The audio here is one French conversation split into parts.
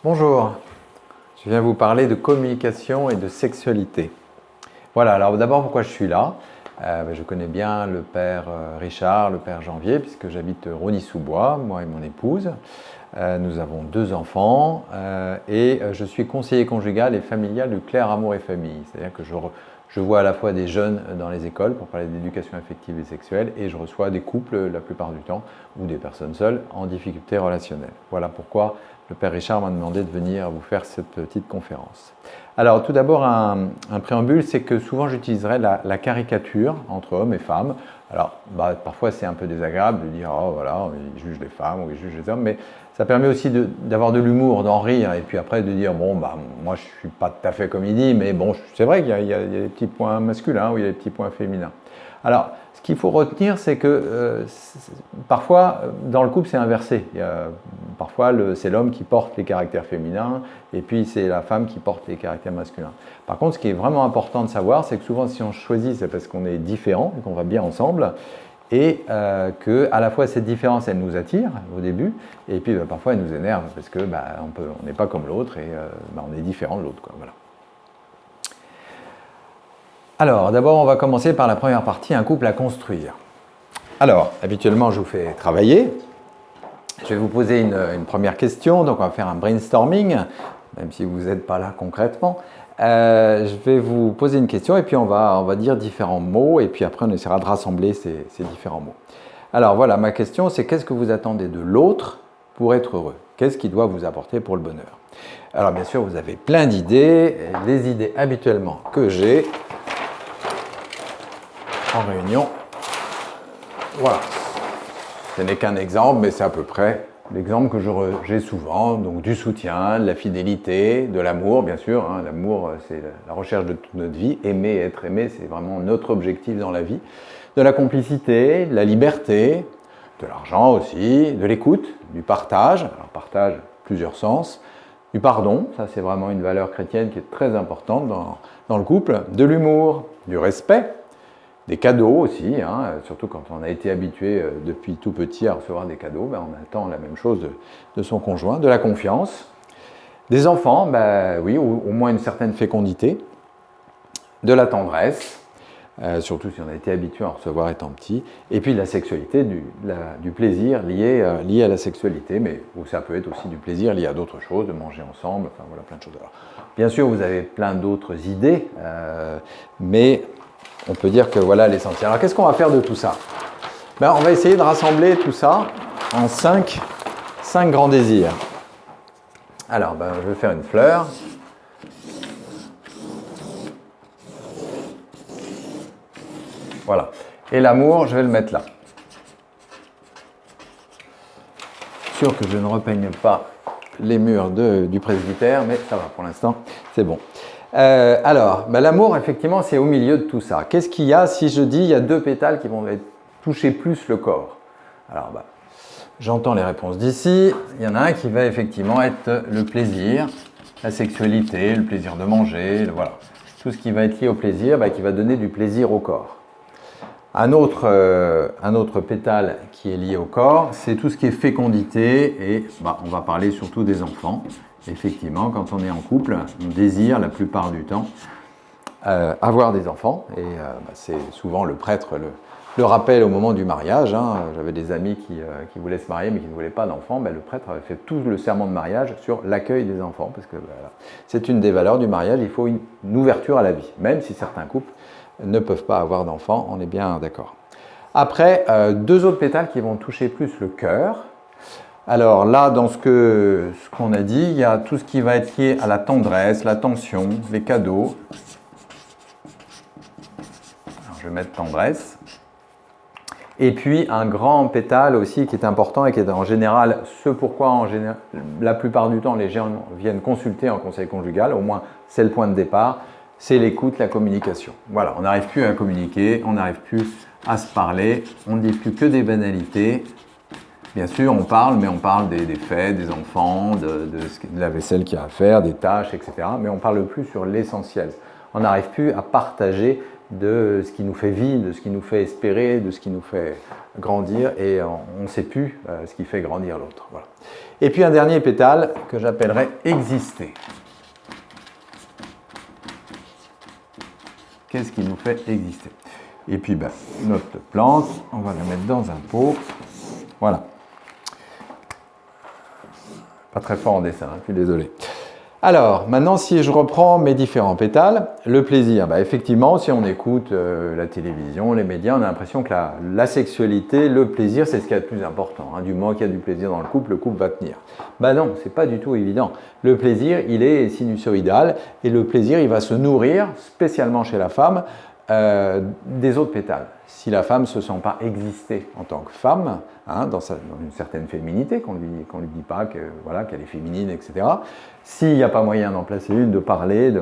Bonjour, je viens vous parler de communication et de sexualité. Voilà, alors d'abord pourquoi je suis là. Je connais bien le père Richard, le père Janvier, puisque j'habite Rosny-sous-Bois, moi et mon épouse. Nous avons 2 enfants et je suis conseiller conjugal et familial du Clair Amour et Famille. C'est-à-dire que je vois à la fois des jeunes dans les écoles pour parler d'éducation affective et sexuelle et je reçois des couples la plupart du temps ou des personnes seules en difficulté relationnelle. Voilà pourquoi le père Richard m'a demandé de venir vous faire cette petite conférence. Alors tout d'abord un préambule, c'est que souvent j'utiliserai la caricature entre hommes et femmes. Alors parfois c'est un peu désagréable de dire oh voilà, ils jugent les femmes ou ils jugent les hommes, mais ça permet aussi d'avoir de l'humour, d'en rire et puis après de dire bon moi je suis pas tout à fait comme il dit, mais bon c'est vrai qu'il y a des petits points masculins ou il y a des petits points féminins. Alors ce qu'il faut retenir, c'est que parfois dans le couple c'est inversé. Parfois c'est l'homme qui porte les caractères féminins et puis c'est la femme qui porte les caractères masculins. Par contre, ce qui est vraiment important de savoir, c'est que souvent si on choisit, c'est parce qu'on est différents et qu'on va bien ensemble et que à la fois cette différence elle nous attire au début et puis parfois elle nous énerve parce que on n'est pas comme l'autre et on est différent de l'autre. Voilà. Alors d'abord on va commencer par la première partie, un couple à construire. Alors habituellement je vous fais travailler. Je vais vous poser une première question, donc on va faire un brainstorming, même si vous n'êtes pas là concrètement. Je vais vous poser une question et puis on va dire différents mots et puis après on essaiera de rassembler ces différents mots. Alors voilà, ma question c'est qu'est-ce que vous attendez de l'autre pour être heureux? Qu'est-ce qu'il doit vous apporter pour le bonheur? Alors bien sûr vous avez plein d'idées, les idées habituellement que j'ai en réunion. Voilà. Ce n'est qu'un exemple, mais c'est à peu près l'exemple que j'ai souvent, donc du soutien, de la fidélité, de l'amour, bien sûr. L'amour, c'est la recherche de toute notre vie. Aimer, être aimé, c'est vraiment notre objectif dans la vie. De la complicité, de la liberté, de l'argent aussi, de l'écoute, du partage. Alors partage, plusieurs sens. Du pardon, ça c'est vraiment une valeur chrétienne qui est très importante dans le couple. De l'humour, du respect. Des cadeaux aussi, surtout quand on a été habitué depuis tout petit à recevoir des cadeaux, on attend la même chose de son conjoint, de la confiance, des enfants, oui, au moins une certaine fécondité, de la tendresse, surtout si on a été habitué à en recevoir étant petit, et puis de la sexualité, du plaisir lié à la sexualité, mais ça peut être aussi du plaisir lié à d'autres choses, de manger ensemble, enfin voilà, plein de choses. Alors, bien sûr, vous avez plein d'autres idées, mais on peut dire que voilà l'essentiel. Alors qu'est-ce qu'on va faire de tout ça? On va essayer de rassembler tout ça en 5 grands désirs. Alors je vais faire une fleur. Voilà. Et l'amour, je vais le mettre là. Sûr que je ne repeigne pas les murs du presbytère, mais ça va pour l'instant, c'est bon. L'amour, effectivement, c'est au milieu de tout ça. Qu'est-ce qu'il y a si je dis il y a 2 pétales qui vont toucher plus le corps? Alors, j'entends les réponses d'ici. Il y en a un qui va effectivement être le plaisir, la sexualité, le plaisir de manger, voilà. Tout ce qui va être lié au plaisir, qui va donner du plaisir au corps. Un autre pétale qui est lié au corps, c'est tout ce qui est fécondité et on va parler surtout des enfants. Effectivement, quand on est en couple, on désire la plupart du temps avoir des enfants et c'est souvent le prêtre le rappelle au moment du mariage. J'avais des amis qui voulaient se marier mais qui ne voulaient pas d'enfants. Le prêtre avait fait tout le serment de mariage sur l'accueil des enfants parce que c'est une des valeurs du mariage, il faut une ouverture à la vie, même si certains couples ne peuvent pas avoir d'enfants, on est bien d'accord. Après, 2 autres pétales qui vont toucher plus le cœur. Alors là, dans ce qu'on a dit, il y a tout ce qui va être lié à la tendresse, l'attention, les cadeaux. Alors, je vais mettre tendresse. Et puis un grand pétale aussi qui est important et qui est en général ce pourquoi la plupart du temps les gens viennent consulter en conseil conjugal, au moins c'est le point de départ, c'est l'écoute, la communication. Voilà, on n'arrive plus à communiquer, on n'arrive plus à se parler, on ne dit plus que des banalités. Bien sûr, on parle, mais on parle des faits, des enfants, de la vaisselle qu'il y a à faire, des tâches, etc. Mais on ne parle plus sur l'essentiel. On n'arrive plus à partager de ce qui nous fait vivre, de ce qui nous fait espérer, de ce qui nous fait grandir, et on ne sait plus ce qui fait grandir l'autre. Voilà. Et puis un dernier pétale que j'appellerais exister. Qu'est-ce qui nous fait exister? Et puis notre plante, on va la mettre dans un pot. Voilà. Pas très fort en dessin, je suis désolé. Alors, maintenant, si je reprends mes différents pétales, le plaisir, effectivement, si on écoute la télévision, les médias, on a l'impression que la sexualité, le plaisir, c'est ce qu'il y a de plus important. Du moment qu'il y a du plaisir dans le couple va tenir. Non, c'est pas du tout évident. Le plaisir, il est sinusoïdal, et le plaisir, il va se nourrir, spécialement chez la femme, des autres pétales. Si la femme ne se sent pas exister en tant que femme, dans une certaine féminité, qu'on lui dit pas qu'elle est féminine, etc. S'il n'y a pas moyen d'en placer une, de parler,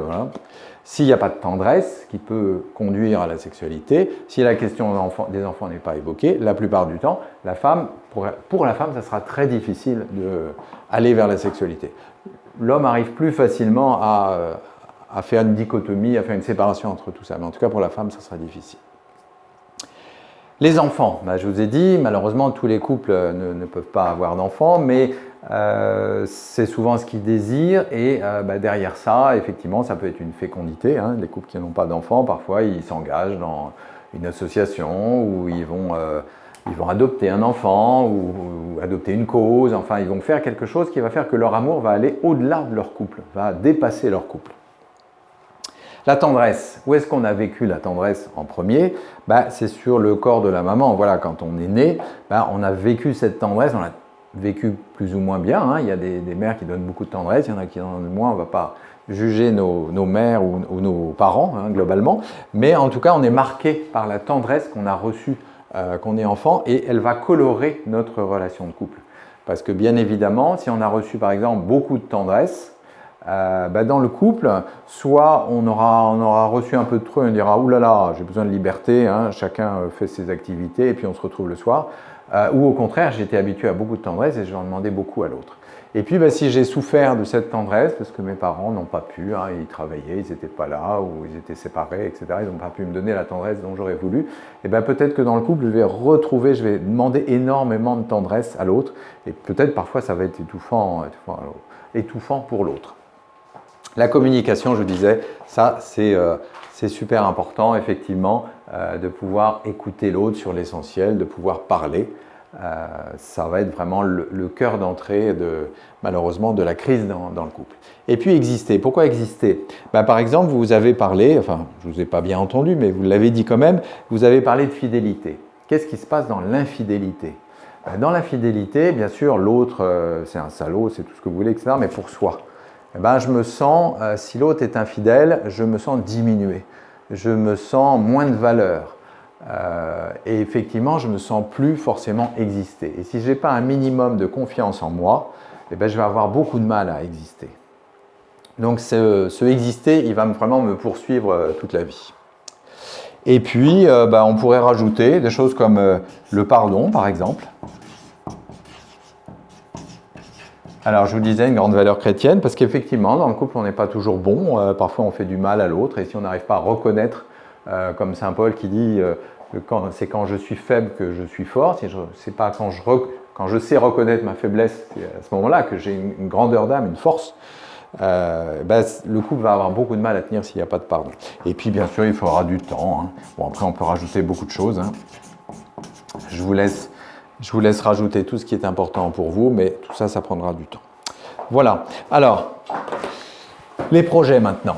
s'il n'y a pas de tendresse qui peut conduire à la sexualité, si la question des enfants n'est pas évoquée, la plupart du temps, pour la femme, ça sera très difficile d'aller vers la sexualité. L'homme arrive plus facilement à faire une dichotomie, à faire une séparation entre tout ça. Mais en tout cas, pour la femme, ça sera difficile. Les enfants, je vous ai dit, malheureusement, tous les couples ne peuvent pas avoir d'enfants, mais c'est souvent ce qu'ils désirent, et derrière ça, effectivement, ça peut être une fécondité. Les couples qui n'ont pas d'enfants, parfois, ils s'engagent dans une association où ils vont adopter un enfant ou adopter une cause. Enfin, ils vont faire quelque chose qui va faire que leur amour va aller au-delà de leur couple, va dépasser leur couple. La tendresse, où est-ce qu'on a vécu la tendresse en premier? C'est sur le corps de la maman. Voilà, quand on est né, on a vécu cette tendresse, on l'a vécu plus ou moins bien. Il y a des mères qui donnent beaucoup de tendresse, il y en a qui en donnent moins. On ne va pas juger nos mères ou nos parents, globalement. Mais en tout cas, on est marqué par la tendresse qu'on a reçue qu'on est enfant, et elle va colorer notre relation de couple. Parce que bien évidemment, si on a reçu par exemple beaucoup de tendresse, dans le couple, soit on aura reçu un peu de trop et on dira « Ouh là là, j'ai besoin de liberté, chacun fait ses activités et puis on se retrouve le soir ». Ou au contraire, j'étais habitué à beaucoup de tendresse et je vais en demander beaucoup à l'autre. Et puis si j'ai souffert de cette tendresse, parce que mes parents n'ont pas pu, ils travaillaient, ils n'étaient pas là, ou ils étaient séparés, etc., ils n'ont pas pu me donner la tendresse dont j'aurais voulu, et peut-être que dans le couple, je vais demander énormément de tendresse à l'autre, et peut-être parfois ça va être étouffant pour l'autre. La communication, je vous disais, ça c'est super important, effectivement, de pouvoir écouter l'autre sur l'essentiel, de pouvoir parler. Ça va être vraiment le cœur d'entrée, malheureusement, de la crise dans le couple. Et puis exister. Pourquoi exister? Par exemple, vous avez parlé, enfin, je ne vous ai pas bien entendu, mais vous l'avez dit quand même, vous avez parlé de fidélité. Qu'est-ce qui se passe dans l'infidélité? Dans l'infidélité, bien sûr, l'autre, c'est un salaud, c'est tout ce que vous voulez, etc., mais pour soi. Je me sens, si l'autre est infidèle, je me sens diminué, je me sens moins de valeur, et effectivement, je ne me sens plus forcément exister. Et si je n'ai pas un minimum de confiance en moi, je vais avoir beaucoup de mal à exister. Donc ce exister, il va vraiment me poursuivre toute la vie. Et puis, on pourrait rajouter des choses comme le pardon, par exemple. Alors, je vous disais, une grande valeur chrétienne, parce qu'effectivement, dans le couple, on n'est pas toujours bon. Parfois, on fait du mal à l'autre. Et si on n'arrive pas à reconnaître, comme saint Paul qui dit c'est quand je suis faible que je suis fort, c'est pas quand je sais reconnaître ma faiblesse, c'est à ce moment-là que j'ai une grandeur d'âme, une force. Le couple va avoir beaucoup de mal à tenir s'il n'y a pas de pardon. Et puis, bien sûr, il faudra du temps. Bon, après, on peut rajouter beaucoup de choses. Je vous laisse rajouter tout ce qui est important pour vous, mais tout ça, ça prendra du temps. Voilà. Alors, les projets maintenant.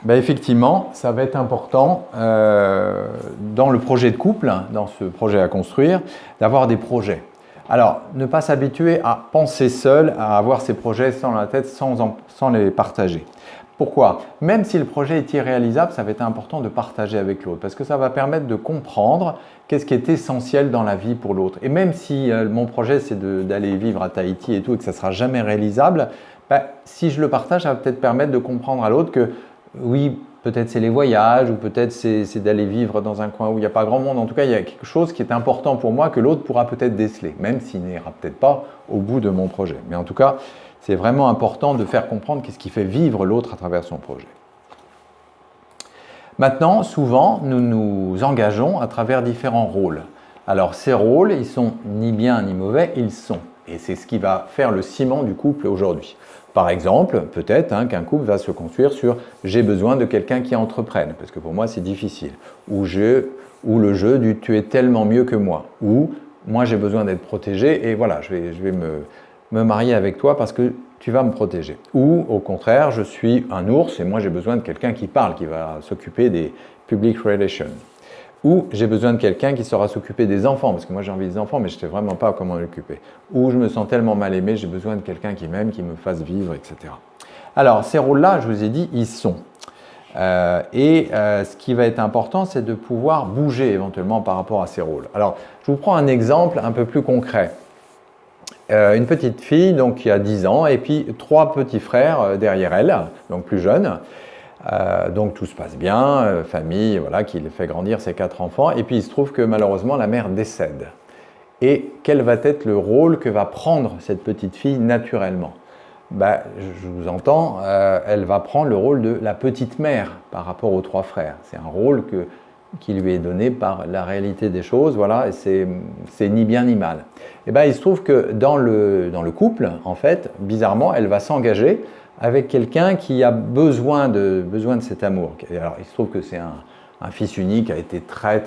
Effectivement, ça va être important dans le projet de couple, dans ce projet à construire, d'avoir des projets. Alors, ne pas s'habituer à penser seul, à avoir ses projets sans la tête, sans les partager. Pourquoi? Même si le projet est irréalisable, ça va être important de partager avec l'autre, parce que ça va permettre de comprendre qu'est-ce qui est essentiel dans la vie pour l'autre. Et même si mon projet, c'est d'aller vivre à Tahiti et tout, et que ça ne sera jamais réalisable, si je le partage, ça va peut-être permettre de comprendre à l'autre que oui, peut-être c'est les voyages, ou peut-être c'est d'aller vivre dans un coin où il n'y a pas grand monde. En tout cas, il y a quelque chose qui est important pour moi que l'autre pourra peut-être déceler, même s'il n'ira peut-être pas au bout de mon projet. Mais en tout cas, c'est vraiment important de faire comprendre qu'est-ce qui fait vivre l'autre à travers son projet. Maintenant, souvent, nous nous engageons à travers différents rôles. Alors, ces rôles, ils sont ni bien ni mauvais, ils sont. Et c'est ce qui va faire le ciment du couple aujourd'hui. Par exemple, peut-être qu'un couple va se construire sur « j'ai besoin de quelqu'un qui entreprenne », parce que pour moi, c'est difficile. Ou le jeu du « tu es tellement mieux que moi », ou « moi, j'ai besoin d'être protégé et voilà, je vais me marier avec toi parce que tu vas me protéger ». Ou au contraire, je suis un ours et moi, j'ai besoin de quelqu'un qui parle, qui va s'occuper des public relations. Ou j'ai besoin de quelqu'un qui saura s'occuper des enfants, parce que moi j'ai envie des enfants, mais je ne sais vraiment pas comment l'occuper. Ou je me sens tellement mal aimé, j'ai besoin de quelqu'un qui m'aime, qui me fasse vivre, etc. Alors ces rôles-là, je vous ai dit, ils sont. Ce qui va être important, c'est de pouvoir bouger éventuellement par rapport à ces rôles. Alors, je vous prends un exemple un peu plus concret. Une petite fille donc, qui a 10 ans et puis 3 petits frères derrière elle, donc plus jeunes. Donc tout se passe bien, famille, voilà, qui fait grandir ses 4 enfants. Et puis il se trouve que malheureusement la mère décède. Et quel va être le rôle que va prendre cette petite fille naturellement? Je vous entends, elle va prendre le rôle de la petite mère par rapport aux 3 frères. C'est un rôle qui lui est donné par la réalité des choses, voilà, et c'est ni bien ni mal. Et il se trouve que dans le couple, en fait, bizarrement, elle va s'engager avec quelqu'un qui a besoin de cet amour. Alors, il se trouve que c'est un fils unique, a été très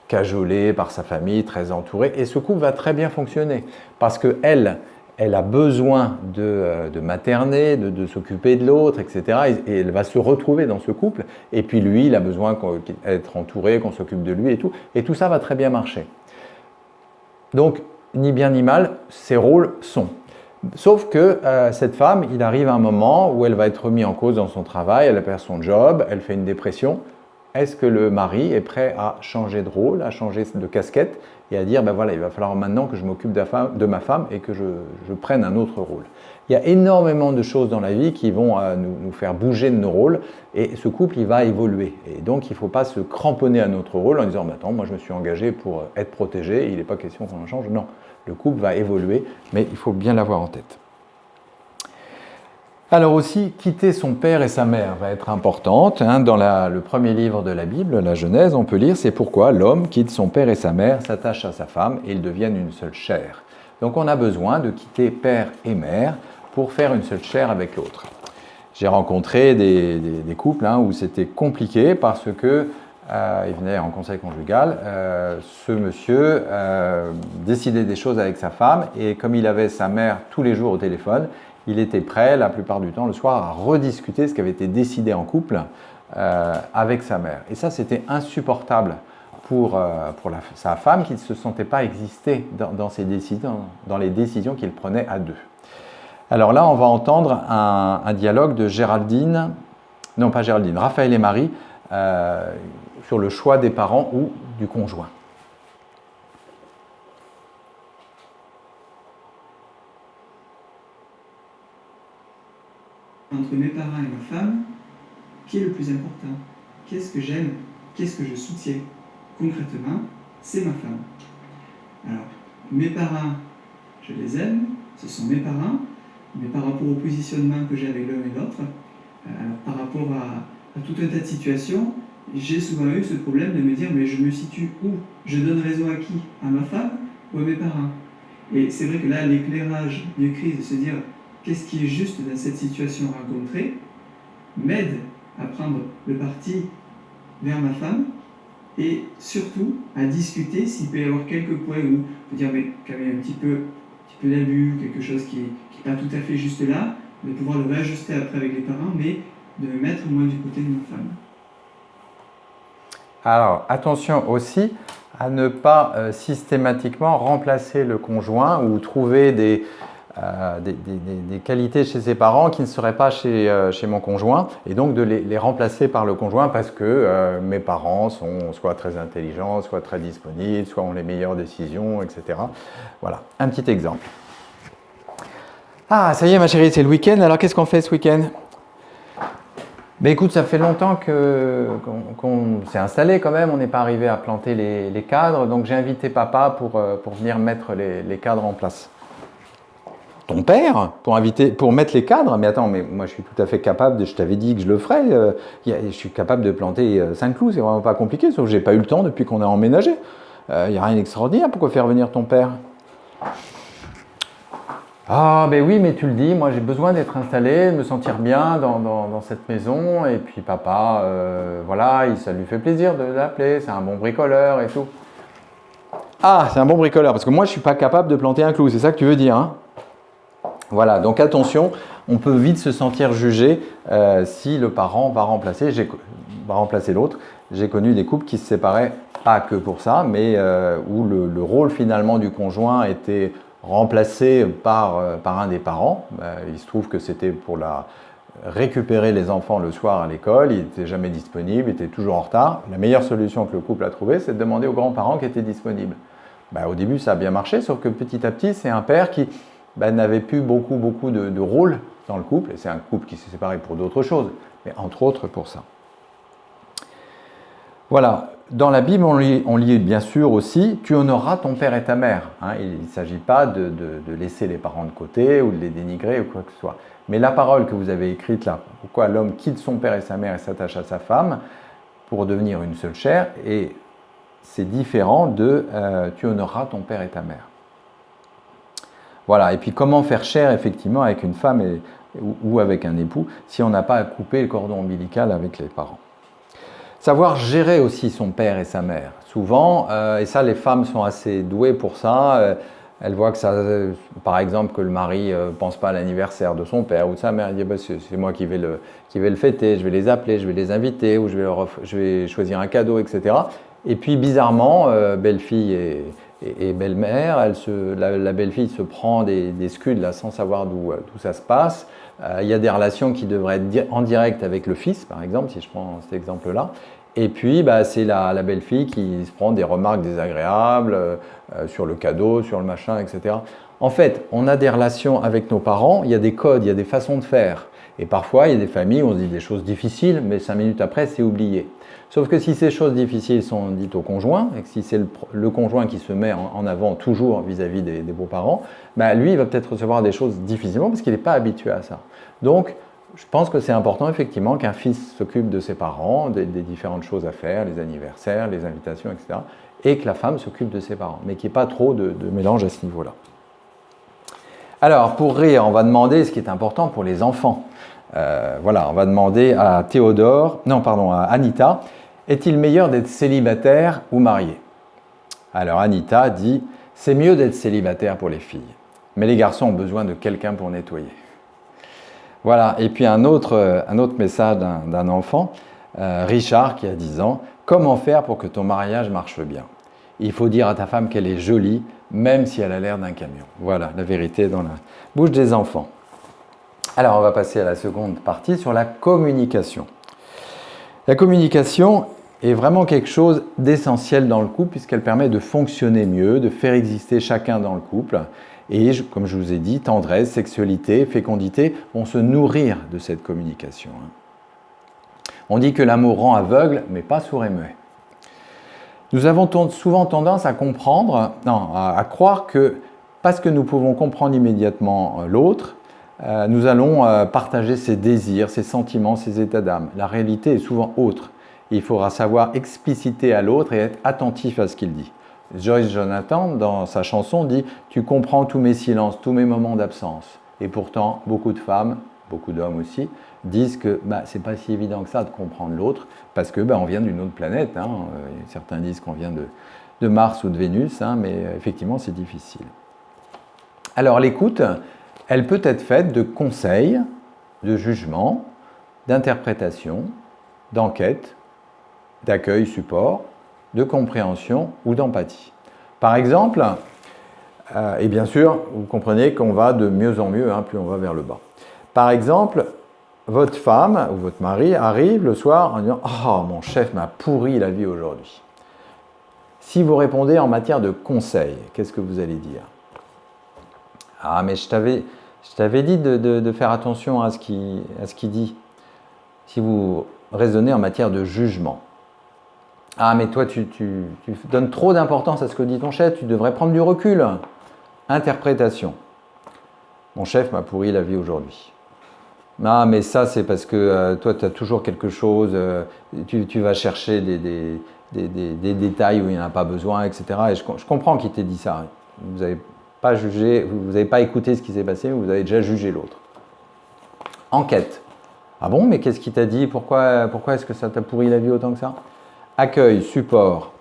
cajolé par sa famille, très entouré, et ce couple va très bien fonctionner, parce qu'elle a besoin de materner, de s'occuper de l'autre, etc. Et elle va se retrouver dans ce couple, et puis lui, il a besoin d'être entouré, qu'on s'occupe de lui, et tout ça va très bien marcher. Donc, ni bien ni mal, ces rôles sont. Sauf que cette femme, il arrive un moment où elle va être remise en cause dans son travail, elle perd son job, elle fait une dépression. Est-ce que le mari est prêt à changer de rôle, à changer de casquette et à dire, voilà, il va falloir maintenant que je m'occupe de ma femme et que je prenne un autre rôle? Il y a énormément de choses dans la vie qui vont nous faire bouger de nos rôles et ce couple, il va évoluer. Et donc, il ne faut pas se cramponner à notre rôle en disant, attends, moi je me suis engagé pour être protégé, il n'est pas question qu'on en change. Non. Le couple va évoluer, mais il faut bien l'avoir en tête. Alors aussi, quitter son père et sa mère va être importante. Dans le premier livre de la Bible, la Genèse, on peut lire « C'est pourquoi l'homme quitte son père et sa mère, s'attache à sa femme et ils deviennent une seule chair. » Donc on a besoin de quitter père et mère pour faire une seule chair avec l'autre. J'ai rencontré des couples où c'était compliqué parce que il venait en conseil conjugal, ce monsieur décidait des choses avec sa femme et comme il avait sa mère tous les jours au téléphone, il était prêt la plupart du temps le soir à rediscuter ce qui avait été décidé en couple avec sa mère. Et ça, c'était insupportable pour sa femme qui ne se sentait pas exister dans les décisions qu'il prenait à deux. Alors là, on va entendre un dialogue de Raphaël et Marie, sur le choix des parents ou du conjoint. Entre mes parents et ma femme, qui est le plus important? Qu'est-ce que j'aime? Qu'est-ce que je soutiens? Concrètement, c'est ma femme. Alors, mes parents, je les aime, ce sont mes parents, mais par rapport au positionnement que j'ai avec l'un et l'autre, par rapport à tout un tas de situations, j'ai souvent eu ce problème de me dire, mais je me situe où? Je donne raison à qui? À ma femme ou à mes parents? Et c'est vrai que là, l'éclairage du Christ, de se dire, qu'est-ce qui est juste dans cette situation rencontrée, m'aide à prendre le parti vers ma femme et surtout à discuter s'il peut y avoir quelques points où on peut dire, mais quand même un petit peu d'abus, quelque chose qui n'est pas tout à fait juste là, de pouvoir le réajuster après avec les parents, mais de me mettre moi du côté de ma femme. Alors, attention aussi à ne pas systématiquement remplacer le conjoint ou trouver des qualités chez ses parents qui ne seraient pas chez mon conjoint et donc de les remplacer par le conjoint parce que mes parents sont soit très intelligents, soit très disponibles, soit ont les meilleures décisions, etc. Voilà, un petit exemple. Ah, ça y est ma chérie, c'est le week-end, alors qu'est-ce qu'on fait ce week-end ? Écoute, ça fait longtemps qu'on s'est installé quand même, on n'est pas arrivé à planter les cadres, donc j'ai invité papa pour venir mettre les cadres en place. ton père pour mettre les cadres. Mais attends, mais moi je suis tout à fait capable, je t'avais dit que je le ferais, je suis capable de planter 5 clous, c'est vraiment pas compliqué, sauf que j'ai pas eu le temps depuis qu'on a emménagé. Il n'y a rien d'extraordinaire, pourquoi faire venir ton père? Ah, ben oui, mais tu le dis, moi j'ai besoin d'être installé, de me sentir bien dans cette maison, et puis papa, voilà, ça lui fait plaisir de l'appeler, c'est un bon bricoleur et tout. Ah, c'est un bon bricoleur, parce que moi je suis pas capable de planter un clou, c'est ça que tu veux dire, hein? Voilà, donc attention, on peut vite se sentir jugé si le parent va remplacer l'autre. J'ai connu des couples qui se séparaient pas que pour ça, mais où le rôle finalement du conjoint était remplacé par un des parents. Il se trouve que c'était pour récupérer les enfants le soir à l'école, il n'était jamais disponible, il était toujours en retard. La meilleure solution que le couple a trouvée, c'est de demander aux grands-parents qui étaient disponibles. Au début, ça a bien marché, sauf que petit à petit, c'est un père qui n'avait plus beaucoup de rôle dans le couple, et c'est un couple qui s'est séparé pour d'autres choses, mais entre autres pour ça. Voilà, dans la Bible, on lit bien sûr aussi « Tu honoreras ton père et ta mère ». Il ne s'agit pas de laisser les parents de côté ou de les dénigrer ou quoi que ce soit. Mais la parole que vous avez écrite là, pourquoi l'homme quitte son père et sa mère et s'attache à sa femme pour devenir une seule chair, et c'est différent de tu honoreras ton père et ta mère. Voilà, et puis comment faire chair effectivement avec une femme ou avec un époux si on n'a pas à couper le cordon ombilical avec les parents. Savoir gérer aussi son père et sa mère. Souvent, et ça les femmes sont assez douées pour ça, elles voient que ça, par exemple que le mari ne pense pas à l'anniversaire de son père ou de sa mère, il dit c'est moi qui vais le fêter, je vais les appeler, je vais les inviter ou je vais choisir un cadeau, etc. Et puis bizarrement, belle-fille et belle-mère, la belle-fille se prend des scuds là, sans savoir d'où ça se passe. Il y a des relations qui devraient être en direct avec le fils, par exemple, si je prends cet exemple-là. Et puis, c'est la belle-fille qui se prend des remarques désagréables sur le cadeau, sur le machin, etc. En fait, on a des relations avec nos parents, il y a des codes, il y a des façons de faire. Et parfois, il y a des familles où on se dit des choses difficiles, mais 5 minutes après, c'est oublié. Sauf que si ces choses difficiles sont dites au conjoint, et que si c'est le conjoint qui se met en avant toujours vis-à-vis des beaux-parents, lui, il va peut-être recevoir des choses difficilement parce qu'il n'est pas habitué à ça. Donc, je pense que c'est important effectivement qu'un fils s'occupe de ses parents, des différentes choses à faire, les anniversaires, les invitations, etc. Et que la femme s'occupe de ses parents, mais qu'il n'y ait pas trop de mélange à ce niveau-là. Alors, pour rire, on va demander ce qui est important pour les enfants. Voilà, on va demander à Anita, est-il meilleur d'être célibataire ou marié? Alors Anita dit, c'est mieux d'être célibataire pour les filles, mais les garçons ont besoin de quelqu'un pour nettoyer. Voilà, et puis un autre message d'un enfant, Richard qui a 10 ans, comment faire pour que ton mariage marche bien? Il faut dire à ta femme qu'elle est jolie, même si elle a l'air d'un camion. Voilà, la vérité est dans la bouche des enfants. Alors, on va passer à la seconde partie sur la communication. La communication est vraiment quelque chose d'essentiel dans le couple puisqu'elle permet de fonctionner mieux, de faire exister chacun dans le couple. Et comme je vous ai dit, tendresse, sexualité, fécondité vont se nourrir de cette communication. On dit que l'amour rend aveugle, mais pas sourd et muet. Nous avons souvent tendance à à croire que parce que nous pouvons comprendre immédiatement l'autre, nous allons partager ses désirs, ses sentiments, ses états d'âme. La réalité est souvent autre. Il faudra savoir expliciter à l'autre et être attentif à ce qu'il dit. Joyce Jonathan, dans sa chanson, dit « Tu comprends tous mes silences, tous mes moments d'absence ». Et pourtant, beaucoup de femmes, beaucoup d'hommes aussi, disent que c'est pas si évident que ça de comprendre l'autre, parce que on vient d'une autre planète. Certains disent qu'on vient de Mars ou de Vénus, mais effectivement, c'est difficile. Alors l'écoute, elle peut être faite de conseils, de jugements, d'interprétation, d'enquête, d'accueil, support, de compréhension ou d'empathie. Par exemple, et bien sûr, vous comprenez qu'on va de mieux en mieux, plus on va vers le bas. Par exemple, votre femme ou votre mari arrive le soir en disant « Oh, mon chef m'a pourri la vie aujourd'hui ». Si vous répondez en matière de conseils, qu'est-ce que vous allez dire? « Ah, mais je t'avais dit de faire attention à ce qu'il dit. » Si vous raisonnez en matière de jugement. « Ah, mais toi, tu donnes trop d'importance à ce que dit ton chef, tu devrais prendre du recul. » Interprétation. Mon chef m'a pourri la vie aujourd'hui. Ah, mais ça, c'est parce que toi, tu as toujours quelque chose, tu vas chercher des détails où il n'y en a pas besoin, etc. Et je comprends qu'il t'ait dit ça. Vous n'avez pas jugé, vous n'avez pas écouté ce qui s'est passé, mais vous avez déjà jugé l'autre. Enquête. Ah bon, mais qu'est-ce qu'il t'a dit? Pourquoi est-ce que ça t'a pourri la vie autant que ça? Accueil, support.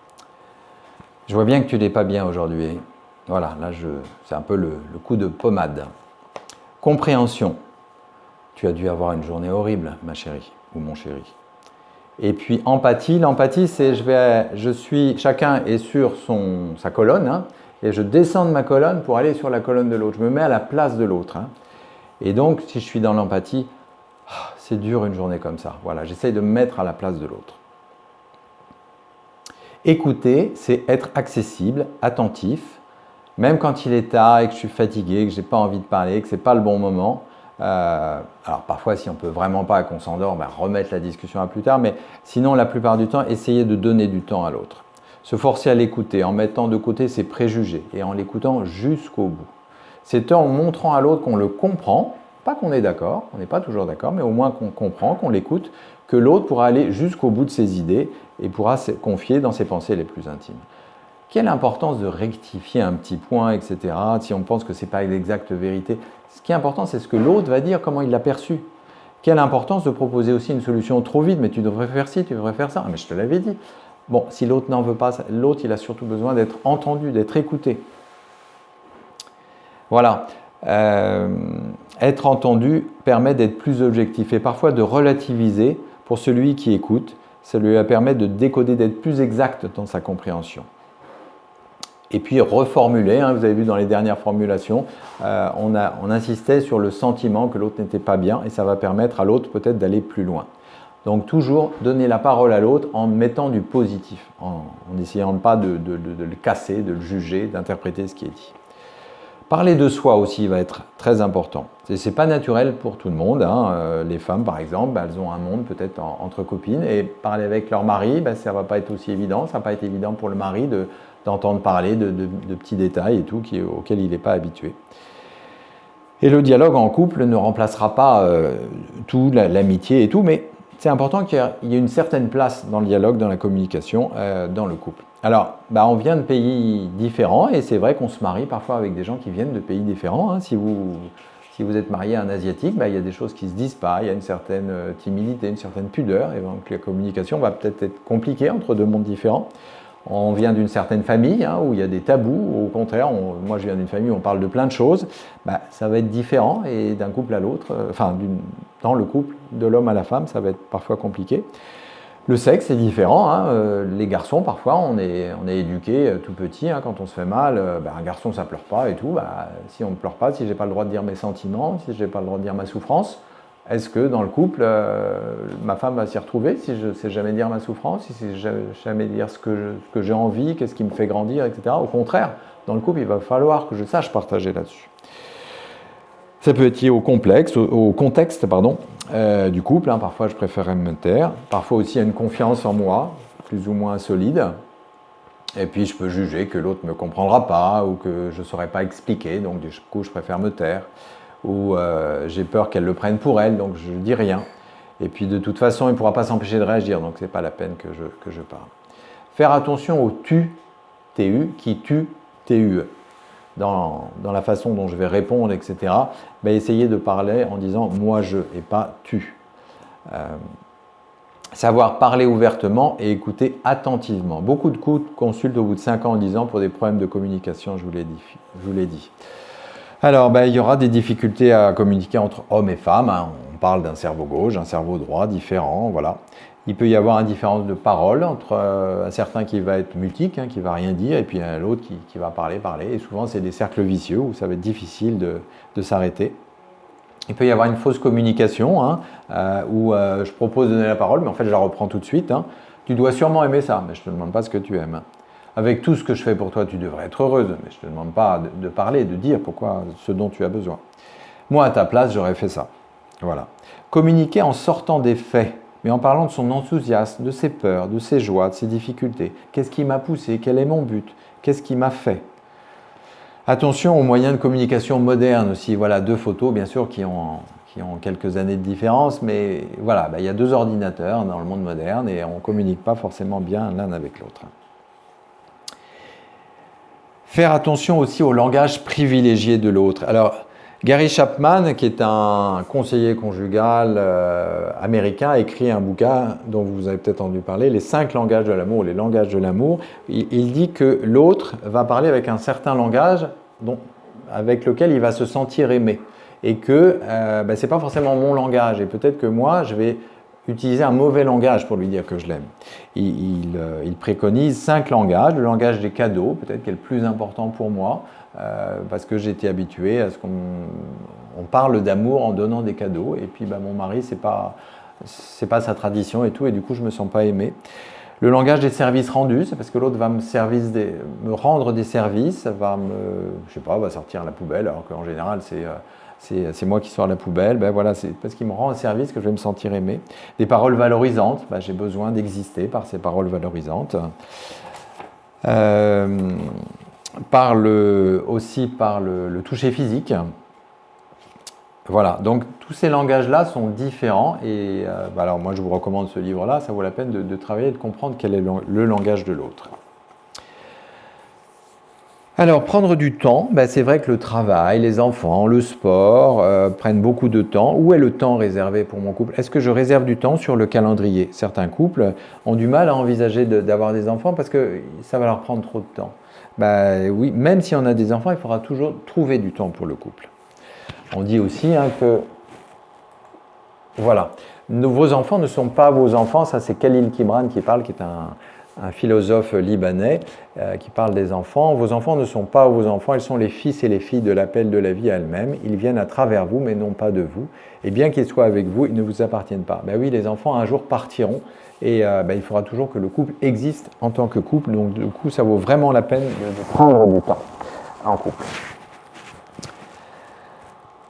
Je vois bien que tu n'es pas bien aujourd'hui. Voilà, là, c'est un peu le coup de pommade. Compréhension. Tu as dû avoir une journée horrible, ma chérie, ou mon chéri. Et puis empathie. L'empathie, c'est chacun est sur sa colonne, hein, et je descends de ma colonne pour aller sur la colonne de l'autre. Je me mets à la place de l'autre. Hein. Et donc, si je suis dans l'empathie, c'est dur une journée comme ça. Voilà, j'essaye de me mettre à la place de l'autre. Écouter, c'est être accessible, attentif, même quand il est tard et que je suis fatigué, que je n'ai pas envie de parler, que ce n'est pas le bon moment. Alors parfois, si on ne peut vraiment pas et qu'on s'endort, remettre la discussion à plus tard, mais sinon, la plupart du temps, essayer de donner du temps à l'autre. Se forcer à l'écouter en mettant de côté ses préjugés et en l'écoutant jusqu'au bout. C'est en montrant à l'autre qu'on le comprend, pas qu'on est d'accord, on n'est pas toujours d'accord, mais au moins qu'on comprend, qu'on l'écoute, que l'autre pourra aller jusqu'au bout de ses idées et pourra se confier dans ses pensées les plus intimes. Quelle importance de rectifier un petit point, etc., si on pense que ce n'est pas l'exacte vérité. Ce qui est important, c'est ce que l'autre va dire, comment il l'a perçu. Quelle importance de proposer aussi une solution trop vite, mais tu devrais faire ci, tu devrais faire ça. Mais je te l'avais dit. Bon, si l'autre n'en veut pas, l'autre, il a surtout besoin d'être entendu, d'être écouté. Voilà. Être entendu permet d'être plus objectif et parfois de relativiser pour celui qui écoute. Ça lui permet de décoder, d'être plus exact dans sa compréhension. Et puis reformuler, hein, vous avez vu dans les dernières formulations, on insistait sur le sentiment que l'autre n'était pas bien et ça va permettre à l'autre peut-être d'aller plus loin. Donc toujours donner la parole à l'autre en mettant du positif, en n'essayant pas de le casser, de le juger, d'interpréter ce qui est dit. Parler de soi aussi va être très important. Ce n'est pas naturel pour tout le monde. Hein. Les femmes, par exemple, elles ont un monde peut-être entre copines et parler avec leur mari, ça ne va pas être aussi évident. Ça ne va pas être évident pour le mari d'entendre parler de petits détails et tout auxquels il n'est pas habitué. Et le dialogue en couple ne remplacera pas tout, l'amitié et tout, mais c'est important qu'il y ait une certaine place dans le dialogue, dans la communication, dans le couple. Alors, on vient de pays différents et c'est vrai qu'on se marie parfois avec des gens qui viennent de pays différents. Hein. Si vous êtes marié à un Asiatique, il y a des choses qui ne se disent pas, il y a une certaine timidité, une certaine pudeur, et donc la communication va peut-être être compliquée entre deux mondes différents. On vient d'une certaine famille où il y a des tabous, au contraire, moi je viens d'une famille où on parle de plein de choses, ça va être différent et d'un couple à l'autre, dans le couple, de l'homme à la femme, ça va être parfois compliqué. Le sexe est différent, les garçons parfois on est éduqués tout petit, quand on se fait mal, un garçon ça pleure pas et tout, si on ne pleure pas, si j'ai pas le droit de dire mes sentiments, si j'ai pas le droit de dire ma souffrance, est-ce que dans le couple, ma femme va s'y retrouver si je ne sais jamais dire ma souffrance, si je ne sais jamais dire ce que j'ai envie, qu'est-ce qui me fait grandir, etc. Au contraire, dans le couple, il va falloir que je sache partager là-dessus. Ça peut être lié au contexte du couple. Parfois, je préférerais me taire. Parfois aussi, il y a une confiance en moi, plus ou moins solide. Et puis, je peux juger que l'autre ne me comprendra pas ou que je ne saurais pas expliquer. Donc, du coup, je préfère me taire. Ou j'ai peur qu'elle le prenne pour elle, donc je ne dis rien. Et puis de toute façon, il ne pourra pas s'empêcher de réagir, donc ce n'est pas la peine que je parle. Faire attention au tu, tu, qui tue, tue. Dans la façon dont je vais répondre, etc. Essayez de parler en disant moi je et pas tu. Savoir parler ouvertement et écouter attentivement. Beaucoup de couples consultent au bout de 5 ans en 10 ans pour des problèmes de communication, je vous l'ai dit. Alors, il y aura des difficultés à communiquer entre hommes et femmes. On parle d'un cerveau gauche, d'un cerveau droit, différent, voilà. Il peut y avoir une différence de parole entre un certain qui va être mutique, qui ne va rien dire, et puis l'autre qui va parler. Et souvent, c'est des cercles vicieux où ça va être difficile de s'arrêter. Il peut y avoir une fausse communication, où je propose de donner la parole, mais en fait, je la reprends tout de suite. Tu dois sûrement aimer ça, mais je ne te demande pas ce que tu aimes. Avec tout ce que je fais pour toi, tu devrais être heureuse, mais je ne te demande pas de parler, de dire ce dont tu as besoin. Moi, à ta place, j'aurais fait ça. Voilà. Communiquer en sortant des faits, mais en parlant de son enthousiasme, de ses peurs, de ses joies, de ses difficultés. Qu'est-ce qui m'a poussé? Quel est mon but? Qu'est-ce qui m'a fait? Attention aux moyens de communication modernes aussi. Voilà, 2 photos, bien sûr, qui ont quelques années de différence, mais voilà, il y a 2 ordinateurs dans le monde moderne et on ne communique pas forcément bien l'un avec l'autre. Faire attention aussi au langage privilégié de l'autre. Alors, Gary Chapman, qui est un conseiller conjugal américain, a écrit un bouquin dont vous avez peut-être entendu parler, Les 5 langages de l'amour, les langages de l'amour. Il dit que l'autre va parler avec un certain langage avec lequel il va se sentir aimé. Et que ce n'est pas forcément mon langage. Et peut-être que moi, je vais utiliser un mauvais langage pour lui dire que je l'aime. Il préconise 5 langages. Le langage des cadeaux, peut-être qui est le plus important pour moi, parce que j'ai été habitué à ce qu'on parle d'amour en donnant des cadeaux. Et puis mon mari, c'est pas sa tradition et tout, et du coup, je ne me sens pas aimé. Le langage des services rendus, c'est parce que l'autre va me rendre des services, va sortir la poubelle, alors qu'en général, c'est moi qui sors la poubelle. Voilà, c'est parce qu'il me rend un service que je vais me sentir aimé. Des paroles valorisantes, j'ai besoin d'exister par ces paroles valorisantes. Aussi par le toucher physique. Voilà, donc tous ces langages-là sont différents et alors moi je vous recommande ce livre-là, ça vaut la peine de travailler et de comprendre quel est le langage de l'autre. Alors, prendre du temps, c'est vrai que le travail, les enfants, le sport prennent beaucoup de temps. Où est le temps réservé pour mon couple? Est-ce que je réserve du temps sur le calendrier? Certains couples ont du mal à envisager d'avoir des enfants parce que ça va leur prendre trop de temps. Oui, même si on a des enfants, il faudra toujours trouver du temps pour le couple. On dit aussi que, voilà, vos enfants ne sont pas vos enfants. Ça, c'est Khalil Gibran qui parle, qui est un philosophe libanais qui parle des enfants. Vos enfants ne sont pas vos enfants, ils sont les fils et les filles de l'appel de la vie à elle-même. Ils viennent à travers vous, mais non pas de vous. Et bien qu'ils soient avec vous, ils ne vous appartiennent pas. Oui, les enfants un jour partiront et il faudra toujours que le couple existe en tant que couple. Donc du coup, ça vaut vraiment la peine de prendre du temps en couple.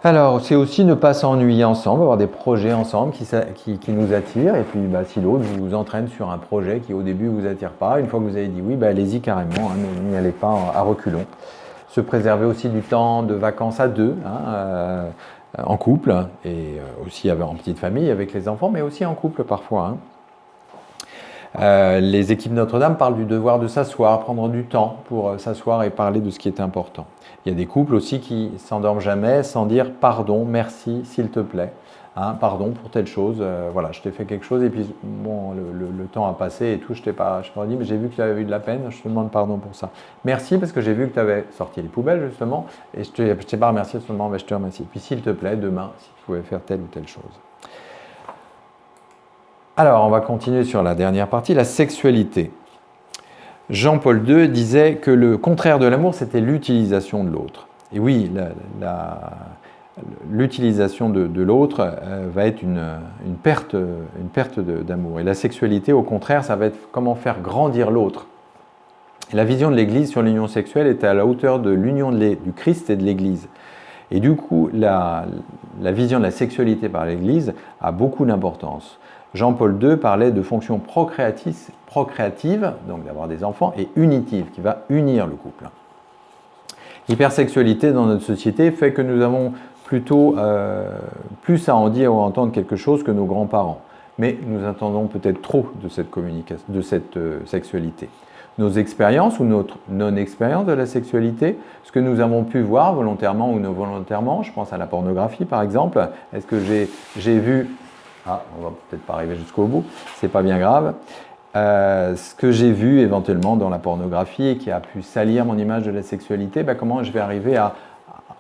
Alors, c'est aussi ne pas s'ennuyer ensemble, avoir des projets ensemble qui nous attirent. Et puis, si l'autre vous entraîne sur un projet qui, au début, ne vous attire pas, une fois que vous avez dit oui, allez-y carrément, n'y allez pas à reculons. Se préserver aussi du temps de vacances à 2, en couple, et aussi en petite famille avec les enfants, mais aussi en couple parfois. Les équipes Notre-Dame parlent du devoir de s'asseoir, prendre du temps pour s'asseoir et parler de ce qui est important. Il y a des couples aussi qui s'endorment jamais sans dire pardon, merci, s'il te plaît, pardon pour telle chose, voilà, je t'ai fait quelque chose et puis bon, le temps a passé et tout, je t'ai pas dit, mais j'ai vu que tu avais eu de la peine, je te demande pardon pour ça. Merci parce que j'ai vu que tu avais sorti les poubelles justement et je t'ai pas remercié seulement, mais je te remercie. Puis s'il te plaît, demain, si tu pouvais faire telle ou telle chose. Alors, on va continuer sur la dernière partie, la sexualité. Jean-Paul II disait que le contraire de l'amour, c'était l'utilisation de l'autre. Et oui, l'utilisation de l'autre va être une perte d'amour. Et la sexualité, au contraire, ça va être comment faire grandir l'autre. Et la vision de l'Église sur l'union sexuelle est à la hauteur de l'union du Christ et de l'Église. Et du coup, la vision de la sexualité par l'Église a beaucoup d'importance. Jean-Paul II parlait de fonctions procréatives, donc d'avoir des enfants, et unitives, qui va unir le couple. L'hypersexualité dans notre société fait que nous avons plutôt plus à en dire ou à entendre quelque chose que nos grands-parents. Mais nous attendons peut-être trop de cette sexualité. Nos expériences ou notre non-expérience de la sexualité, ce que nous avons pu voir volontairement ou non volontairement, je pense à la pornographie par exemple, est-ce que j'ai vu... on va peut-être pas arriver jusqu'au bout, c'est pas bien grave. Ce que j'ai vu éventuellement dans la pornographie et qui a pu salir mon image de la sexualité, comment je vais arriver à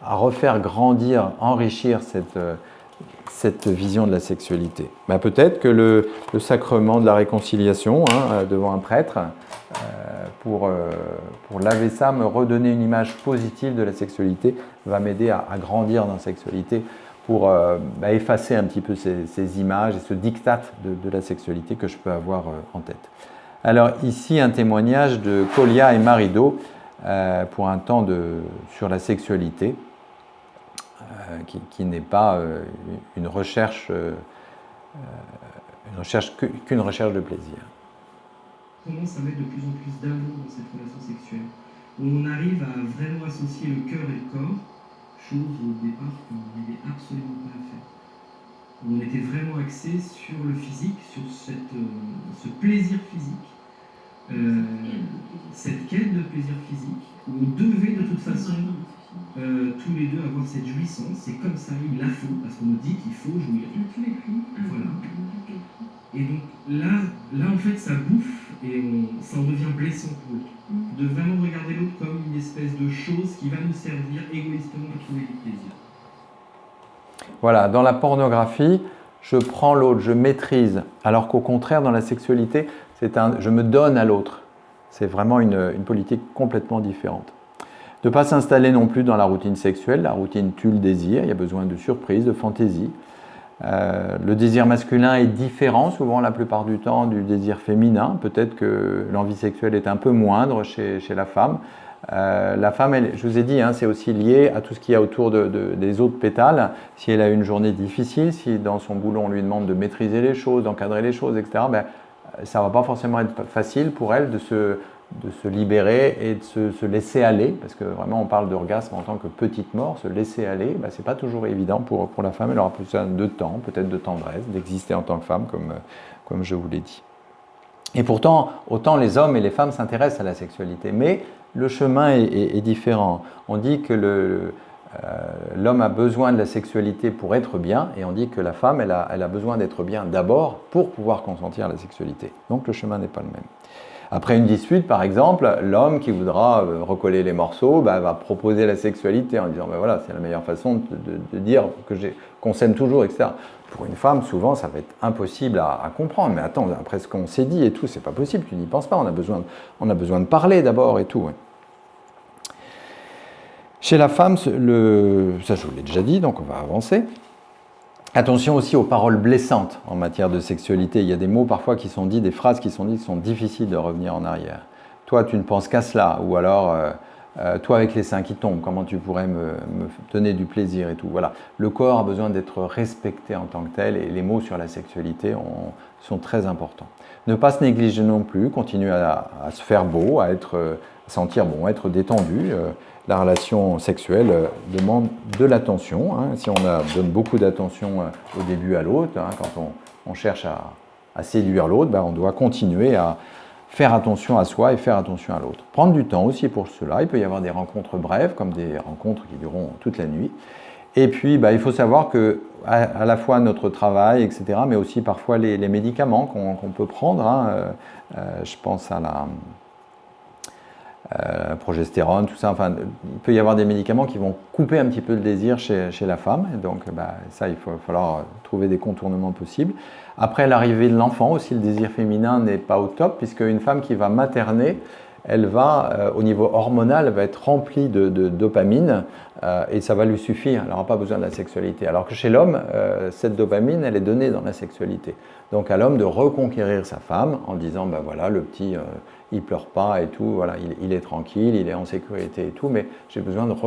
refaire grandir, enrichir cette vision de la sexualité. Peut-être que le sacrement de la réconciliation devant un prêtre, pour laver ça, me redonner une image positive de la sexualité, va m'aider à grandir dans la sexualité, pour effacer un petit peu ces images et ce diktat de la sexualité que je peux avoir en tête. Alors ici, un témoignage de Colia et Marido pour un temps sur la sexualité, qui n'est pas une recherche qu'une recherche de plaisir. Commence à mettre de plus en plus d'amour dans cette relation sexuelle. où on arrive à vraiment associer le cœur et le corps, chose au départ qu'on n'arrivait absolument pas à faire. On était vraiment axé sur le physique, sur ce plaisir physique, cette quête de plaisir physique, où on devait de toute façon tous les deux avoir cette jouissance. C'est comme ça, il la faut, parce qu'on nous dit qu'il faut jouir. Voilà. Et donc là en fait, ça bouffe et ça en devient blessant pour l'autre. De vraiment regarder l'autre comme une espèce de chose qui va nous servir égoïstement à trouver du plaisir. Voilà, dans la pornographie, je prends l'autre, je maîtrise, alors qu'au contraire, dans la sexualité, je me donne à l'autre. C'est vraiment une politique complètement différente. De ne pas s'installer non plus dans la routine sexuelle. La routine tue le désir, il y a besoin de surprise, de fantaisie. Le désir masculin est différent, souvent la plupart du temps, du désir féminin. Peut-être que l'envie sexuelle est un peu moindre chez la femme. La femme, je vous ai dit, c'est aussi lié à tout ce qu'il y a autour des autres pétales. Si elle a une journée difficile, si dans son boulot on lui demande de maîtriser les choses, d'encadrer les choses, etc., ça ne va pas forcément être facile pour elle de se libérer et de se laisser aller, parce que vraiment on parle d'orgasme en tant que petite mort, se laisser aller, ce n'est pas toujours évident pour la femme. Elle aura besoin de temps, peut-être de tendresse, d'exister en tant que femme, comme je vous l'ai dit. Et pourtant, autant les hommes et les femmes s'intéressent à la sexualité, mais le chemin est différent. On dit que l'homme a besoin de la sexualité pour être bien, et on dit que la femme, elle a besoin d'être bien d'abord pour pouvoir consentir à la sexualité. Donc le chemin n'est pas le même. Après une dispute, par exemple, l'homme qui voudra recoller les morceaux va proposer la sexualité en disant voilà, c'est la meilleure façon de dire qu'on s'aime toujours, etc. Pour une femme, souvent, ça va être impossible à comprendre. Mais attends, après ce qu'on s'est dit et tout, c'est pas possible, tu n'y penses pas, on a besoin de parler d'abord et tout. Ouais. Chez la femme, ça je vous l'ai déjà dit, donc on va avancer. Attention aussi aux paroles blessantes en matière de sexualité. Il y a des mots parfois qui sont dits, des phrases qui sont dites qui sont difficiles de revenir en arrière. Toi, tu ne penses qu'à cela. Ou alors, toi avec les seins qui tombent, comment tu pourrais me donner du plaisir et tout. Voilà. Le corps a besoin d'être respecté en tant que tel et les mots sur la sexualité sont très importants. Ne pas se négliger non plus, continuer à se faire beau, à sentir bon, être détendu. La relation sexuelle demande de l'attention. Si on donne beaucoup d'attention au début à l'autre, quand on cherche à séduire l'autre, on doit continuer à faire attention à soi et faire attention à l'autre. Prendre du temps aussi pour cela. Il peut y avoir des rencontres brèves, comme des rencontres qui dureront toute la nuit. Et puis, il faut savoir que à la fois notre travail, etc., mais aussi parfois les médicaments qu'on peut prendre. Je pense à la progestérone, tout ça. Enfin, il peut y avoir des médicaments qui vont couper un petit peu le désir chez la femme. Et donc, ça, il va falloir trouver des contournements possibles. Après l'arrivée de l'enfant aussi, le désir féminin n'est pas au top, puisque une femme qui va materner, elle va, au niveau hormonal, elle va être remplie de dopamine et ça va lui suffire. Elle n'aura pas besoin de la sexualité. Alors que chez l'homme, cette dopamine, elle est donnée dans la sexualité. Donc à l'homme de reconquérir sa femme en disant, voilà, le petit, il pleure pas et tout, voilà, il est tranquille, il est en sécurité et tout, mais j'ai besoin de